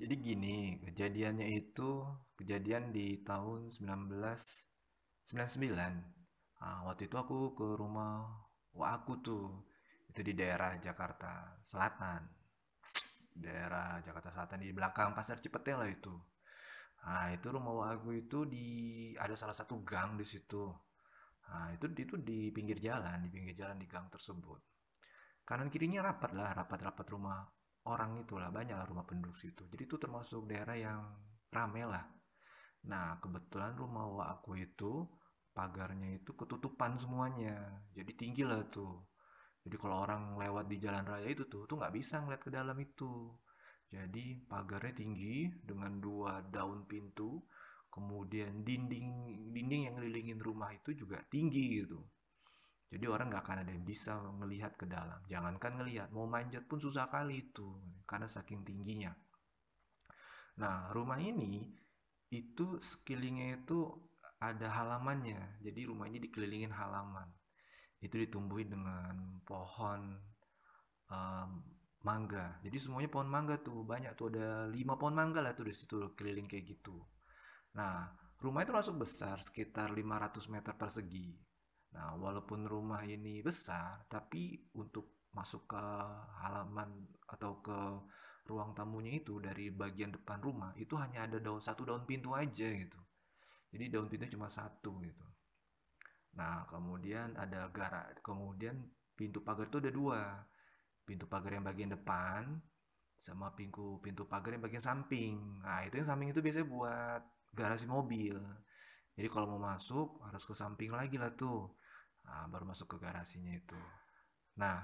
Jadi gini, kejadiannya itu kejadian di tahun 1999. Nah, waktu itu aku ke rumah wah aku tuh, itu di daerah Jakarta Selatan. Daerah Jakarta Selatan di belakang Pasar Cipete lah itu. Nah, itu rumah wah aku itu ada salah satu gang di situ. Nah, itu di pinggir jalan, di gang tersebut. Kanan kirinya rapat lah, rapat-rapat rumah orang itulah, banyak lah rumah penduduk situ. Jadi itu termasuk daerah yang rame lah. Nah, kebetulan rumah wak aku itu pagarnya itu ketutupan semuanya. Jadi tinggi lah tuh. Jadi kalau orang lewat di jalan raya itu tuh nggak bisa ngeliat ke dalam itu. Jadi pagarnya tinggi dengan dua daun pintu, kemudian dinding dinding yang ngelilingin rumah itu juga tinggi gitu. Jadi orang nggak akan ada yang bisa ngelihat ke dalam. Jangankan ngelihat, mau manjat pun susah kali itu karena saking tingginya. Nah, rumah ini itu sekelilingnya itu ada halamannya. Jadi rumah ini dikelilingin halaman. Itu ditumbuhi dengan pohon em, mangga. Jadi semuanya pohon mangga tuh, banyak tuh ada 5 pohon mangga lah tuh di situ keliling kayak gitu. Nah, rumah itu masuk besar sekitar 500 meter persegi. Nah, walaupun rumah ini besar, tapi untuk masuk ke halaman atau ke ruang tamunya itu dari bagian depan rumah itu hanya ada satu daun pintu aja gitu. Jadi daun pintu cuma satu gitu. Nah, kemudian kemudian pintu pagar itu ada dua. Pintu pagar yang bagian depan sama pintu pintu pagar yang bagian samping. Nah, itu yang samping itu biasanya buat garasi mobil. Jadi kalau mau masuk harus ke samping lagi lah tuh. Nah, baru masuk ke garasinya itu. Nah,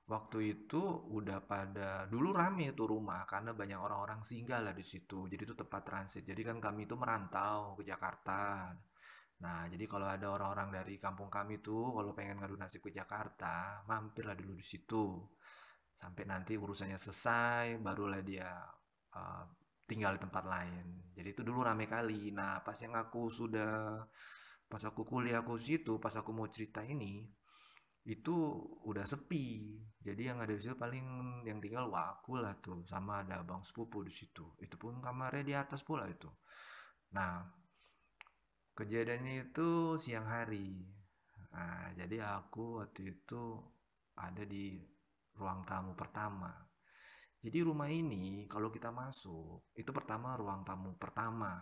waktu itu udah pada dulu rame tuh rumah karena banyak orang-orang singgah lah di situ. Jadi itu tempat transit. Jadi kan kami itu merantau ke Jakarta. Nah, jadi kalau ada orang-orang dari kampung kami tuh kalau pengen ngadu nasib ke Jakarta, mampirlah dulu di situ. Sampai nanti urusannya selesai, barulah dia uh, tinggal di tempat lain. Jadi itu dulu rame kali. Nah, pas aku kuliah aku situ, pas aku mau cerita ini, itu udah sepi. Jadi yang ada di situ paling yang tinggal wah aku lah tuh, sama ada abang sepupu di situ. Itu pun kamarnya di atas pula itu. Nah, kejadiannya itu siang hari. Nah, jadi aku waktu itu ada di ruang tamu pertama. Jadi rumah ini kalau kita masuk, itu pertama ruang tamu pertama.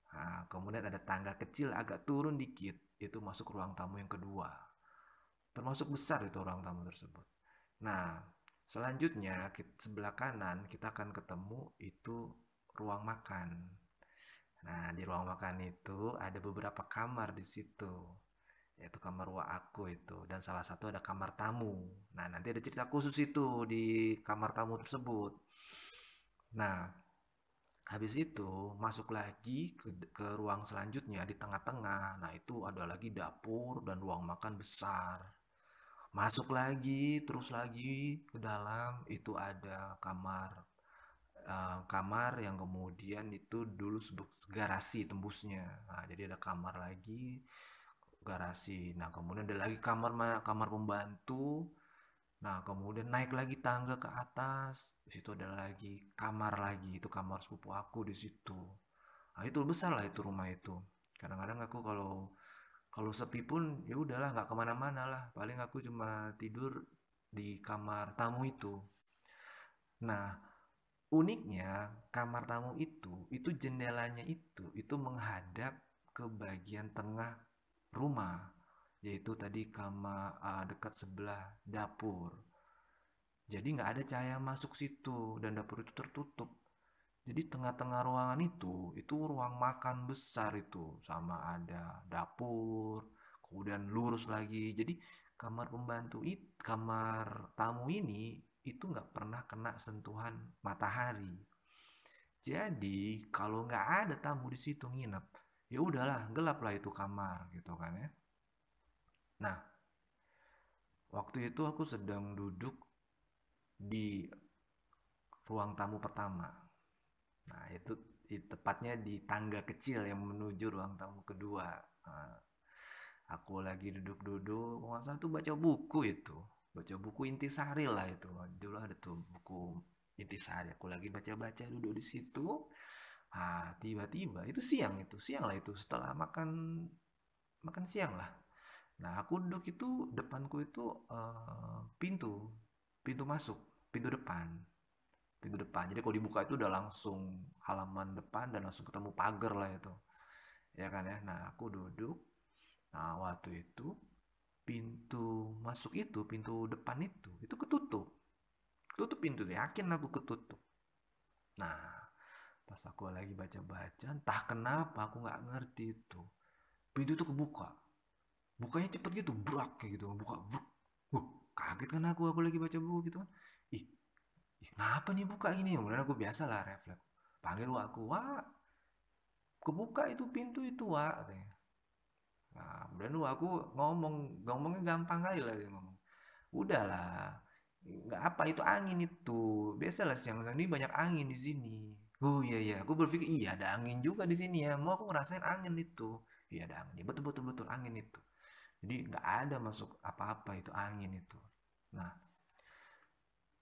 Nah, kemudian ada tangga kecil agak turun dikit, itu masuk ruang tamu yang kedua. Termasuk besar itu ruang tamu tersebut. Nah, selanjutnya sebelah kanan kita akan ketemu itu ruang makan. Nah, di ruang makan itu ada beberapa kamar di situ, yaitu kamar wak aku itu, dan salah satu ada kamar tamu. Nah, nanti ada cerita khusus itu di kamar tamu tersebut. Nah, habis itu masuk lagi ke ruang selanjutnya di tengah-tengah. Nah, itu ada lagi dapur dan ruang makan besar. Masuk lagi, terus lagi ke dalam itu ada kamar yang kemudian itu dulu garasi tembusnya. Nah, jadi ada kamar lagi, garasi. Nah, kemudian ada lagi kamar pembantu. Nah, kemudian naik lagi tangga ke atas. Di situ ada lagi kamar lagi. Itu kamar sepupu aku di situ. Nah, itu besar lah itu rumah itu. Kadang-kadang aku kalau kalau sepi pun ya udahlah nggak kemana-mana lah. Paling aku cuma tidur di kamar tamu itu. Nah, uniknya kamar tamu itu jendelanya itu menghadap ke bagian tengah rumah, yaitu tadi kamar dekat sebelah dapur. Jadi nggak ada cahaya masuk situ dan dapur itu tertutup. Jadi tengah-tengah ruangan itu ruang makan besar itu sama ada dapur, kemudian lurus lagi. Jadi kamar tamu ini itu nggak pernah kena sentuhan matahari. Jadi kalau nggak ada tamu di situ nginep, ya udahlah gelap lah itu kamar gitu kan ya. Nah, waktu itu aku sedang duduk di ruang tamu pertama. Nah, tepatnya di tangga kecil yang menuju ruang tamu kedua. Nah, aku lagi duduk-duduk, masa tuh baca buku itu. Baca buku Intisari lah itu. Dulu ada tuh buku Intisari aku lagi baca-baca duduk di situ. Ah, tiba-tiba itu siang lah itu setelah makan makan siang lah. Nah, aku duduk itu depanku itu pintu pintu masuk, pintu depan. Pintu depan. Jadi kalau dibuka itu udah langsung halaman depan dan langsung ketemu pagar lah itu. Ya kan ya. Nah, aku duduk. Nah, waktu itu pintu masuk itu, pintu depan itu ketutup. Tutup pintu, yakin aku ketutup. Nah, pas aku lagi baca-baca, entah kenapa aku nggak ngerti itu. Pintu itu kebuka. Bukanya cepet gitu, brak kayak gitu, buka, bruk. Kaget kan aku lagi baca buku gitu kan. Ih, kenapa nih buka ini? Kemudian aku biasa lah refleks. Panggil aku, wah, kebuka itu pintu itu, wah, katanya. Nah, kemudian aku ngomongnya gampang kali lah dia ngomong. Udahlah, nggak apa itu angin itu. Biasalah siang-siang ini banyak angin di sini. Oh iya iya, aku berpikir iya ada angin juga di sini ya. Mau aku ngerasain angin itu. Iya ada angin. Betul betul betul angin itu. Jadi nggak ada masuk apa-apa itu angin itu. Nah,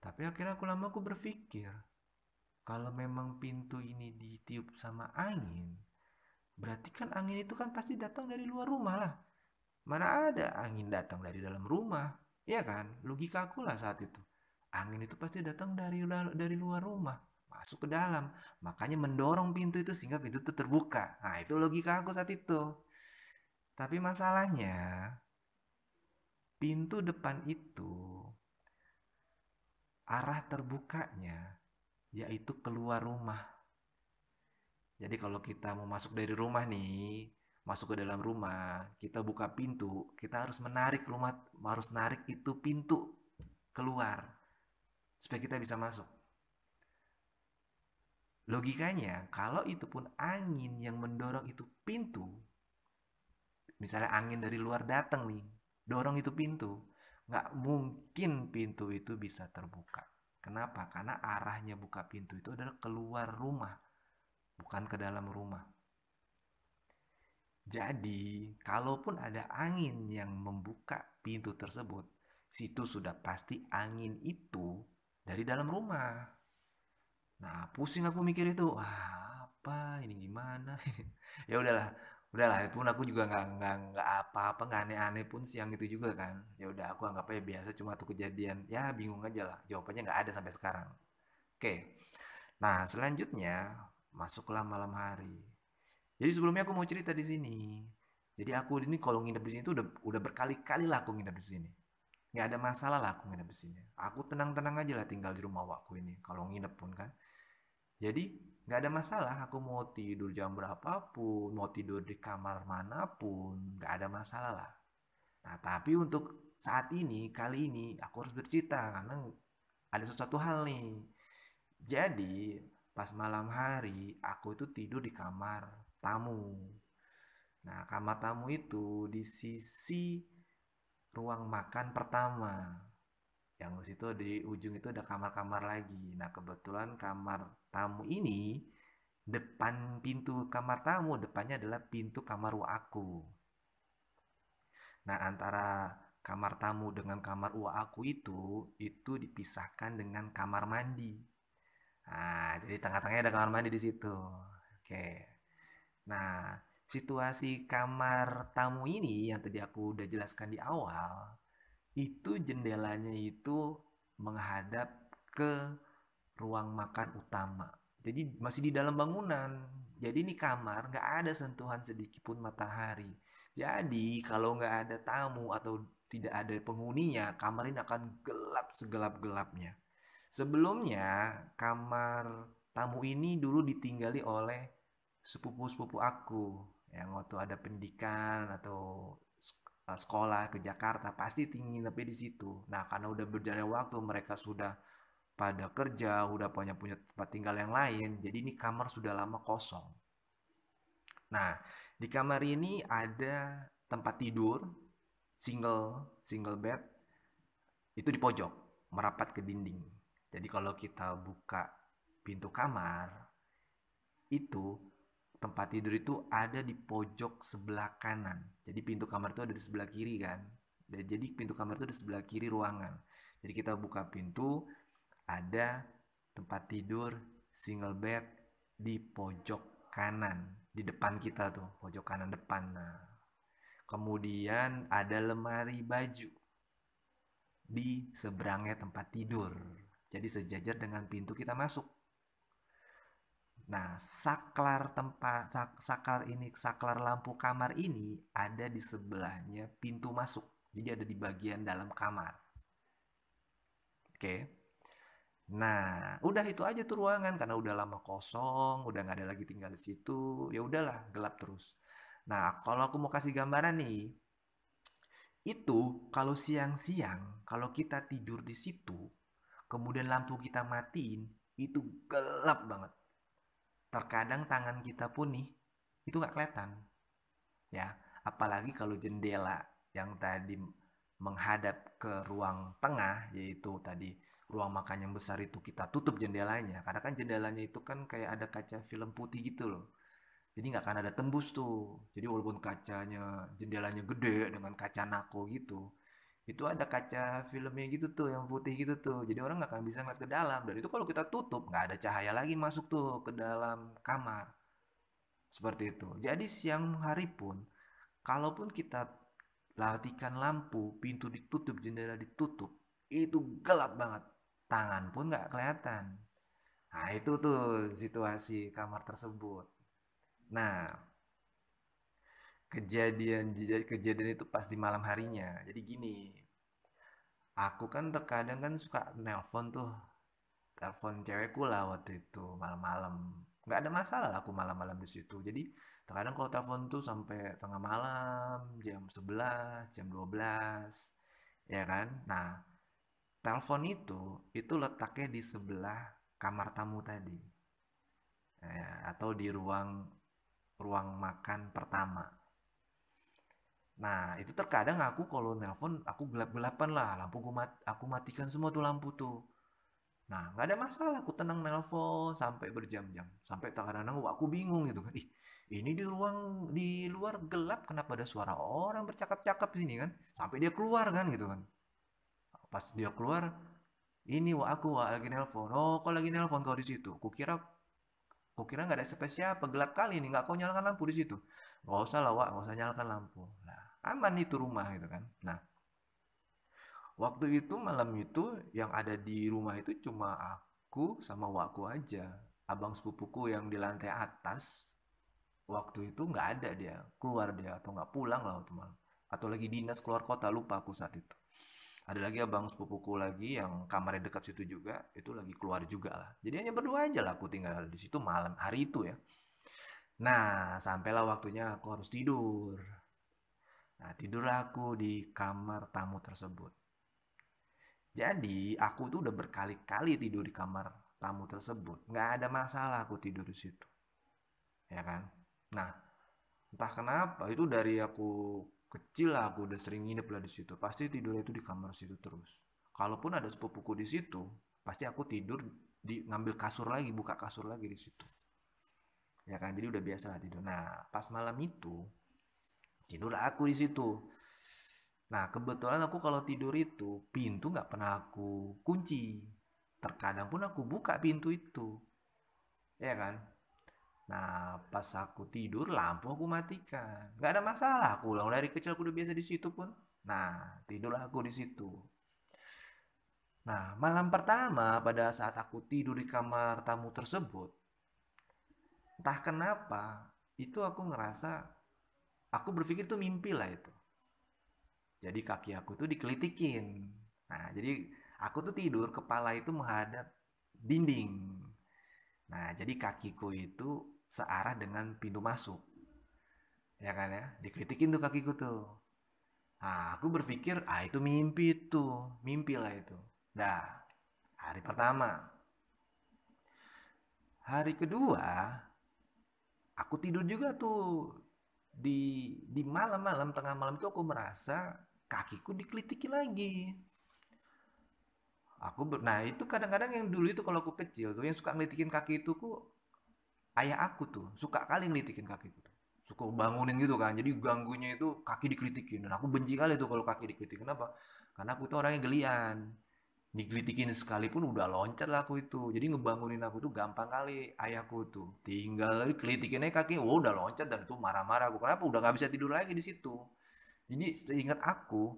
tapi akhirnya aku berpikir, kalau memang pintu ini ditiup sama angin, berarti kan angin itu kan pasti datang dari luar rumah lah. Mana ada angin datang dari dalam rumah? Iya kan? Logika aku lah saat itu. Angin itu pasti datang dari luar rumah, masuk ke dalam. Makanya mendorong pintu itu sehingga pintu itu terbuka. Nah, itu logika aku saat itu. Tapi masalahnya, pintu depan itu arah terbukanya yaitu keluar rumah. Jadi kalau kita mau masuk dari rumah nih, masuk ke dalam rumah, kita buka pintu, kita harus narik itu pintu keluar supaya kita bisa masuk. Logikanya, kalau itu pun angin yang mendorong itu pintu, misalnya angin dari luar datang nih, dorong itu pintu, nggak mungkin pintu itu bisa terbuka. Kenapa? Karena arahnya buka pintu itu adalah keluar rumah, bukan ke dalam rumah. Jadi, kalaupun ada angin yang membuka pintu tersebut, situ sudah pasti angin itu dari dalam rumah. Nah, pusing aku mikir itu, wah apa ini gimana? Ya udahlah, udahlah. Pun aku juga nggak apa-apa, nggak aneh-aneh pun siang itu juga kan. Ya udah, aku anggap aja biasa, cuma tuh kejadian. Ya bingung aja lah. Jawabannya nggak ada sampai sekarang. Oke. Nah, selanjutnya masuklah malam hari. Jadi sebelumnya aku mau cerita di sini. Jadi aku ini kalau nginep di sini tuh udah berkali-kali lah aku nginep di sini. Nggak ada masalah lah aku nginep di sini. Aku tenang-tenang aja lah tinggal di rumah wakku ini. Kalau nginep pun kan. Jadi nggak ada masalah. Aku mau tidur jam berapapun, mau tidur di kamar manapun, nggak ada masalah lah. Nah tapi untuk saat ini, kali ini aku harus bercerita karena ada sesuatu hal nih. Jadi pas malam hari aku itu tidur di kamar tamu. Nah, kamar tamu itu di sisi ruang makan pertama. Yang di situ di ujung itu ada kamar-kamar lagi. Nah, kebetulan kamar tamu ini depan pintu kamar tamu, depannya adalah pintu kamar aku. Nah, antara kamar tamu dengan kamar aku itu dipisahkan dengan kamar mandi. Nah, jadi tengah-tengahnya ada kamar mandi di situ. Oke. Nah, situasi kamar tamu ini yang tadi aku udah jelaskan di awal, itu jendelanya itu menghadap ke ruang makan utama. Jadi masih di dalam bangunan. Jadi ini kamar nggak ada sentuhan sedikit pun matahari. Jadi kalau nggak ada tamu atau tidak ada penghuninya, kamar ini akan gelap segelap-gelapnya. Sebelumnya, kamar tamu ini dulu ditinggali oleh sepupu-sepupu aku yang waktu ada pendidikan atau sekolah ke Jakarta pasti tinggi tapi di situ. Nah, karena udah berjalannya waktu mereka sudah pada kerja, udah punya punya tempat tinggal yang lain, jadi ini kamar sudah lama kosong. Nah, di kamar ini ada tempat tidur single single bed itu di pojok merapat ke dinding. Jadi kalau kita buka pintu kamar itu tempat tidur itu ada di pojok sebelah kanan. Jadi pintu kamar itu ada di sebelah kiri kan. Dan jadi pintu kamar itu di sebelah kiri ruangan. Jadi kita buka pintu ada tempat tidur single bed di pojok kanan, di depan kita tuh, pojok kanan depan. Nah, kemudian ada lemari baju di seberangnya tempat tidur. Jadi sejajar dengan pintu kita masuk. Nah, saklar lampu kamar ini ada di sebelahnya pintu masuk. Jadi ada di bagian dalam kamar. Oke. Nah, udah itu aja tuh ruangan karena udah lama kosong, udah nggak ada lagi tinggal di situ. Ya udahlah, gelap terus. Nah, kalau aku mau kasih gambaran nih, itu kalau siang-siang, kalau kita tidur di situ, kemudian lampu kita matiin, itu gelap banget. Terkadang tangan kita pun nih, itu nggak kelihatan. Ya, apalagi kalau jendela yang tadi menghadap ke ruang tengah, yaitu tadi ruang makan yang besar itu kita tutup jendelanya. Karena kan jendelanya itu kan kayak ada kaca film putih gitu loh. Jadi nggak akan ada tembus tuh. Jadi walaupun jendelanya gede dengan kaca nako gitu, itu ada kaca filmnya gitu tuh yang putih gitu tuh. Jadi orang nggak akan bisa ngeliat ke dalam. Dan itu kalau kita tutup nggak ada cahaya lagi masuk tuh ke dalam kamar. Seperti itu. Jadi siang hari pun, kalaupun kita matikan lampu, pintu ditutup, jendela ditutup, itu gelap banget. Tangan pun nggak kelihatan. Nah itu tuh situasi kamar tersebut. Nah, kejadian kejadian itu pas di malam harinya. Jadi gini, aku kan terkadang kan suka nelpon tuh, telepon cewekku lah waktu itu malam-malam. Nggak ada masalah lah aku malam-malam di situ. Jadi terkadang kalau telepon tuh sampai tengah malam, jam 11, jam 12, ya kan? Nah, telepon itu letaknya di sebelah kamar tamu tadi. Ya, atau di ruang ruang makan pertama. Nah, itu terkadang aku kalau nelpon, aku gelap-gelapan lah, aku matikan semua tuh lampu tuh. Nah, nggak ada masalah, aku tenang nelpon sampai berjam-jam. Sampai kadang-kadang aku bingung gitu kan. Ih, ini di luar gelap, kenapa ada suara orang bercakap-cakap di sini kan? Sampai dia keluar kan gitu kan. Pas dia keluar, ini wah lagi nelpon. Oh, kau lagi nelpon kau di situ. Kukira nggak ada siapa-siapa, gelap kali ini, nggak kau nyalakan lampu di situ. Nggak usah lah, Wak, nggak usah nyalakan lampu. Nah, aman itu rumah gitu kan. Nah, waktu itu malam itu yang ada di rumah itu cuma aku sama wakku aja. Abang sepupuku yang di lantai atas waktu itu nggak ada, dia keluar, dia atau nggak pulang lah waktu malam, atau lagi dinas keluar kota, lupa aku saat itu. Ada lagi abang sepupuku lagi yang kamarnya dekat situ juga, itu lagi keluar juga lah. Jadi hanya berdua aja lah aku tinggal di situ malam hari itu ya. Nah, sampailah waktunya aku harus tidur. Nah, tidurlah aku di kamar tamu tersebut. Jadi aku tuh udah berkali-kali tidur di kamar tamu tersebut. Nggak ada masalah aku tidur di situ. Ya kan? Nah, entah kenapa itu dari aku kecil lah aku udah sering nginep lah di situ. Pasti tidurnya itu di kamar situ terus. Kalaupun ada sepupuku di situ, pasti aku tidur di ngambil kasur lagi, buka kasur lagi di situ. Ya kan? Jadi udah biasa lah tidur. Nah, pas malam itu tidur aku di situ. Nah, kebetulan aku kalau tidur itu pintu nggak pernah aku kunci. Terkadang pun aku buka pintu itu, ya kan? Nah, pas aku tidur lampu aku matikan. Nggak ada masalah. Aku ulang dari kecil aku udah biasa di situ pun. Nah, tidur aku di situ. Nah, malam pertama pada saat aku tidur di kamar tamu tersebut, entah kenapa itu aku ngerasa, aku berpikir tuh mimpi lah itu. Jadi kaki aku tuh dikelitikin. Nah, jadi aku tuh tidur kepala itu menghadap dinding. Nah, jadi kakiku itu searah dengan pintu masuk. Ya kan ya? Dikelitikin tuh kakiku tuh. Nah, aku berpikir, itu mimpi tuh. Mimpi lah itu. Dah, hari pertama. Hari kedua, aku tidur juga tuh. Di malam-malam, tengah malam itu aku merasa kakiku dikelitikin lagi. Nah itu kadang-kadang yang dulu itu kalau aku kecil tuh yang suka ngelitikin kaki itu ayah aku tuh suka kali ngelitikin kakiku tuh, suka bangunin gitu kan, jadi ganggunya itu kaki dikelitikin dan aku benci kali tuh kalau kaki dikelitikin. Kenapa? Karena aku tuh orangnya gelian, digelitikin sekalipun udah loncat lah aku itu. Jadi ngebangunin aku tuh gampang kali ayahku tuh. Tinggal gelitikinnya kaki, oh udah loncat dan tuh marah-marah aku. Kenapa? Udah nggak bisa tidur lagi di situ. Jadi seingat aku,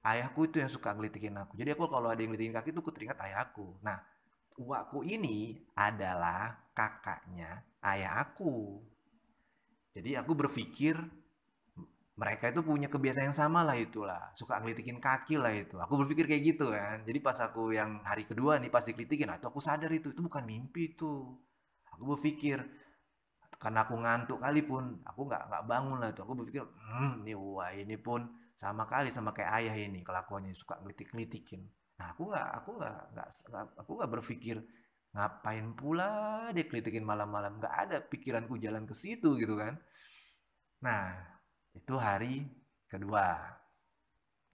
ayahku itu yang suka gelitikin aku. Jadi aku kalau ada yang gelitikin kaki tuh aku teringat ayahku. Nah, uakku ini adalah kakaknya ayah aku. Jadi aku berpikir mereka itu punya kebiasaan yang sama lah itulah, suka ngelitikin kaki lah itu. Aku berpikir kayak gitu kan. Jadi pas aku yang hari kedua nih pas dikelitikin, nah itu aku sadar itu bukan mimpi itu. Aku berpikir karena aku ngantuk kali pun, aku nggak bangun lah itu. Aku berpikir, ini wah ini pun sama kali sama kayak ayah ini kelakuannya suka ngelitik-ngelitikin. Nah aku nggak berpikir ngapain pula dia kelitikin malam-malam. Nggak ada pikiranku jalan ke situ gitu kan. Nah, itu hari kedua.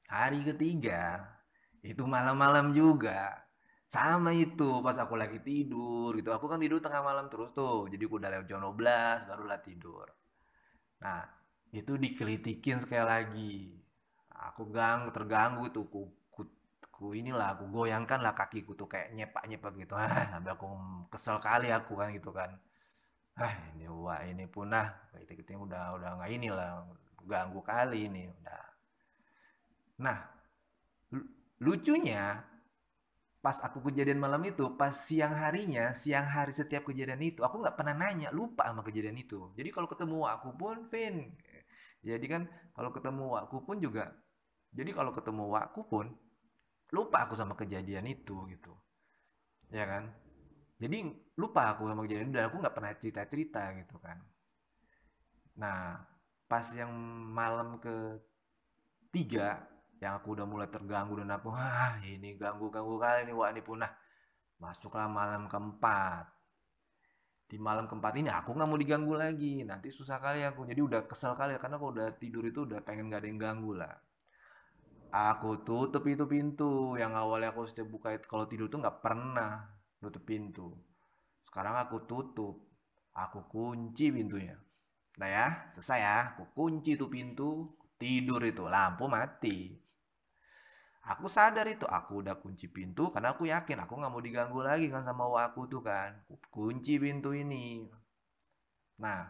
Hari ketiga, itu malam-malam juga. Sama itu, pas aku lagi tidur gitu. Aku kan tidur tengah malam terus tuh. Jadi aku udah lewat jam 12, barulah tidur. Nah, itu dikelitikin sekali lagi. Aku terganggu tuh. Ku inilah, aku goyangkan lah kakiku tuh kayak nyepak-nyepak gitu. Sampai aku kesel kali aku kan gitu kan. Ini wah ini punah kita udah nggak inilah ganggu kali ini udah. Nah, lucunya pas aku kejadian malam itu, pas siang harinya, siang hari setiap kejadian itu, aku nggak pernah nanya, lupa sama kejadian itu. Jadi kalau ketemu aku pun, Vin, jadi kan kalau ketemu aku pun juga, jadi kalau ketemu aku pun lupa aku sama kejadian itu gitu, ya kan? Jadi lupa aku sama kejadian itu dan aku nggak pernah cerita-cerita gitu kan. Nah, pas yang malam ketiga yang aku udah mulai terganggu dan aku ini ganggu-ganggu kali ini wah ini punah masuklah malam keempat. Di malam keempat ini aku nggak mau diganggu lagi, nanti susah kali aku, jadi udah kesel kali karena aku udah tidur itu udah pengen gak ada yang ganggu lah. Aku tutup itu pintu yang awalnya aku setiap buka itu kalau tidur tuh nggak pernah tutup pintu. Sekarang aku tutup, aku kunci pintunya. Nah ya, selesai ya. Aku kunci tuh pintu, tidur itu, lampu mati. Aku sadar itu, aku udah kunci pintu karena aku yakin aku nggak mau diganggu lagi kan sama aku tuh kan. Aku kunci pintu ini. Nah,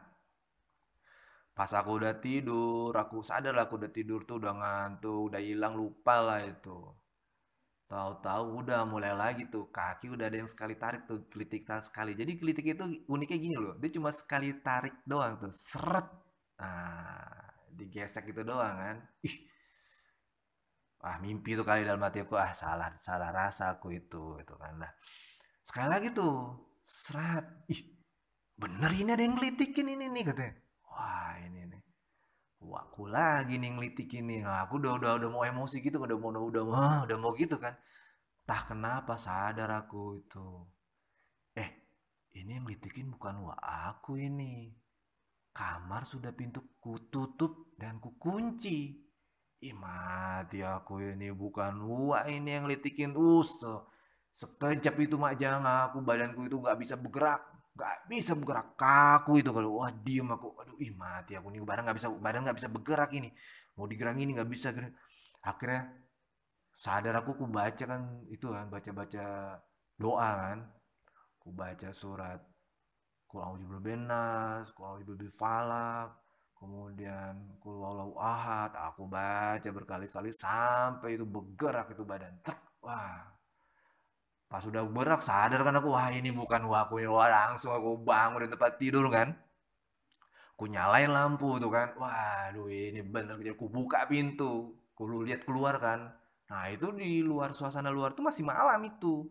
pas aku udah tidur, aku sadar lah aku udah tidur tuh udah ngantuk, udah hilang lupa lah itu. Tahu-tahu udah mulai lagi tuh kaki udah ada yang sekali tarik tuh kelitik sekali. Jadi kelitik itu uniknya gini loh, dia cuma sekali tarik doang tuh, seret. Nah, digesek itu doang kan. Ih, wah mimpi tuh kali dalam hati aku, salah salah rasa aku itu kan. Nah, sekali lagi tuh, serat. Ih, bener ini ada yang ngelitikin ini nih katanya. Wah ini nih. Wah, aku lagi nih ngelitikin nih. Nah, aku udah mau emosi gitu, udah mau gitu kan. Entah kenapa sadar aku itu. Eh, ini yang litikin bukan wa aku ini. Kamar sudah pintu kututup dan kukunci. Ih mati aku ini bukan wa ini yang litikin. Sekejap itu mak jangan aku badanku itu nggak bisa bergerak. Nggak bisa bergerak kaku itu kalau wah diem aku. Aduh ih mati aku nih badan nggak bisa bergerak ini. Mau digerakin ini nggak bisa. Akhirnya sadar aku baca kan itu kan baca-baca doa kan ku baca surat Qul a'udzu birabbil nas Qul a'udzu birabbil falaq kemudian Qul huwallahu ahad aku baca berkali-kali sampai itu bergerak itu badan truk wah pas udah bergerak sadar kan aku wah ini bukan aku ini wah langsung aku bangun dari tempat tidur kan aku nyalain lampu tuh kan waduh ini bener aku buka pintu aku lihat keluar kan nah itu di luar suasana luar tuh masih malam itu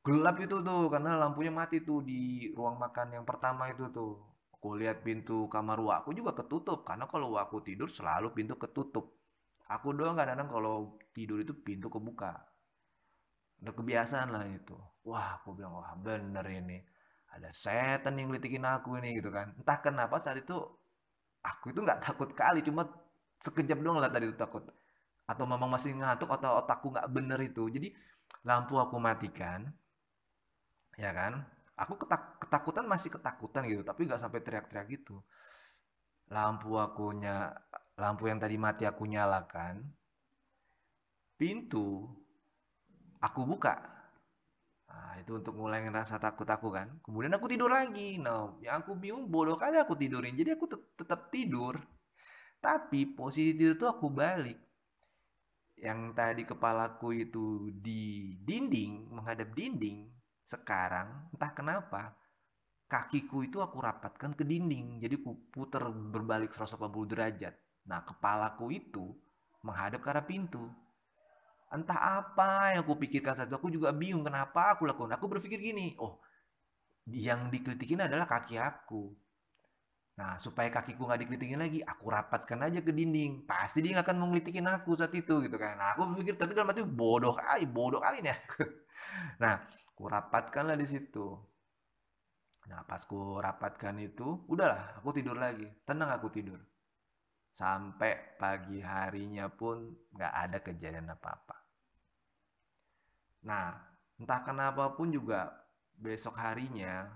gelap itu tuh karena lampunya mati tuh di ruang makan yang pertama itu tuh aku lihat pintu kamar aku juga ketutup karena kalau aku tidur selalu pintu ketutup aku doang kadang-kadang kalau tidur itu pintu kebuka udah kebiasaan lah itu wah aku bilang wah bener ini ada setan yang ngelitikin aku ini gitu kan entah kenapa saat itu aku itu nggak takut kali cuma sekejap doang lah tadi itu takut atau memang masih ngantuk atau otakku nggak bener itu jadi lampu aku matikan ya kan aku ketakutan masih ketakutan gitu tapi nggak sampai teriak-teriak gitu lampu lampu yang tadi mati aku nyalakan pintu Aku buka. Nah, itu untuk ngulangin rasa takut aku kan. Kemudian aku tidur lagi. Nah, yang aku bingung bodoh kali aku tidurin. Jadi aku tetap tidur. Tapi posisi tidur tuh aku balik. Yang tadi kepalaku itu di dinding, menghadap dinding. Sekarang entah kenapa kakiku itu aku rapatkan ke dinding. Jadi aku putar berbalik 180 derajat. Nah, kepalaku itu menghadap ke arah pintu. Entah apa yang aku pikirkan saat itu, aku juga bingung kenapa aku lakukan. Aku berpikir gini, oh, yang dikritikin adalah kaki aku. Nah, supaya kakiku nggak dikritikin lagi, aku rapatkan aja ke dinding. Pasti dia nggak akan mau ngelitikin aku saat itu gitu kan. Nah, aku berpikir tapi dalam hati bodoh kali nih. Nah, aku rapatkanlah di situ. Nah, pas ku rapatkan itu, udahlah, aku tidur lagi. Tenang aku tidur. Sampai pagi harinya pun nggak ada kejadian apa-apa. Nah, entah kenapa pun juga besok harinya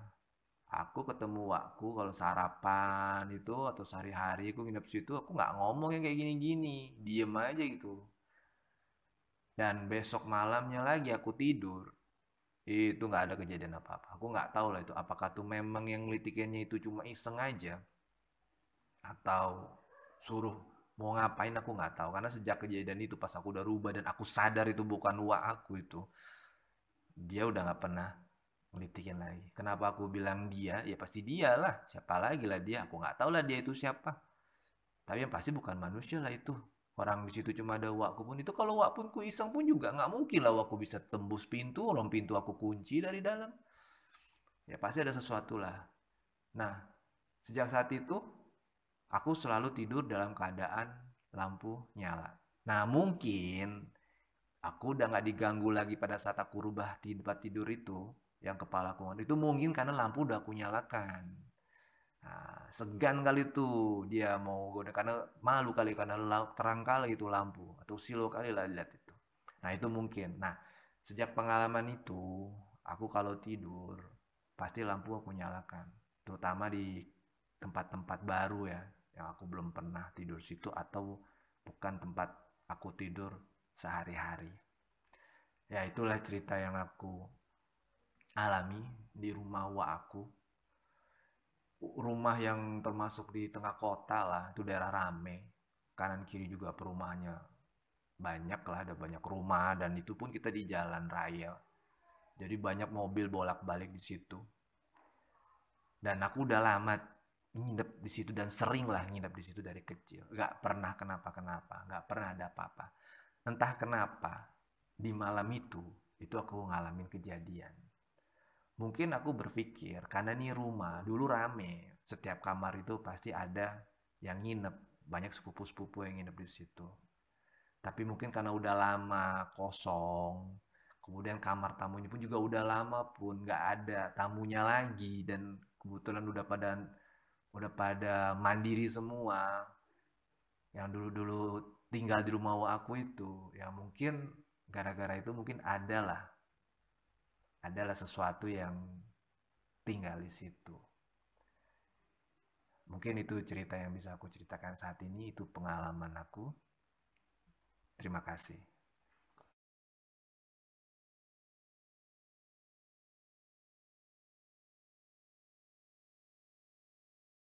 aku ketemu wakku kalau sarapan itu atau sehari-hari aku nginep situ aku nggak ngomong yang kayak gini-gini, diem aja gitu. Dan besok malamnya lagi aku tidur itu nggak ada kejadian apa-apa. Aku nggak tahu lah itu apakah tuh memang yang ngelitikannya itu cuma iseng aja atau suruh mau ngapain aku nggak tahu karena sejak kejadian itu pas aku udah rubah dan aku sadar itu bukan wak aku itu dia udah nggak pernah ngelitikin lagi. Kenapa aku bilang dia? Ya pasti dia lah. Siapa lagi lah dia? Aku nggak tahu lah dia itu siapa. Tapi yang pasti bukan manusia lah itu. Orang di situ cuma ada wakku pun itu kalau wak pun ku iseng pun juga nggak mungkin lah wakku bisa tembus pintu, orang pintu aku kunci dari dalam. Ya pasti ada sesuatu lah. Nah, sejak saat itu aku selalu tidur dalam keadaan lampu nyala. Nah, mungkin aku udah nggak diganggu lagi pada saat aku rubah tempat tidur itu yang kepala aku itu mungkin karena lampu udah aku nyalakan. Nah, segan kali tuh dia mau goda karena malu kali karena terang kali itu lampu atau silo kali lah lihat itu. Nah, itu mungkin. Nah, sejak pengalaman itu aku kalau tidur pasti lampu aku nyalakan, terutama di tempat-tempat baru ya yang aku belum pernah tidur situ atau bukan tempat aku tidur sehari-hari. Ya itulah cerita yang aku alami di rumah wa aku. Rumah yang termasuk di tengah kota lah, itu daerah rame. Kanan kiri juga perumahannya banyak lah, ada banyak rumah dan itu pun kita di jalan raya. Jadi banyak mobil bolak-balik di situ. Dan aku udah lama nginep di situ dan sering lah nginep di situ dari kecil. Gak pernah kenapa-kenapa, gak pernah ada apa-apa. Entah kenapa di malam itu aku ngalamin kejadian. Mungkin aku berpikir karena nih rumah dulu rame, setiap kamar itu pasti ada yang nginep, banyak sepupu-sepupu yang nginep di situ. Tapi mungkin karena udah lama kosong, kemudian kamar tamunya pun juga udah lama pun nggak ada tamunya lagi dan kebetulan udah pada mandiri semua. Yang dulu-dulu tinggal di rumah aku itu, ya mungkin gara-gara itu mungkin adalah sesuatu yang tinggal di situ. Mungkin itu cerita yang bisa aku ceritakan saat ini, itu pengalaman aku. Terima kasih.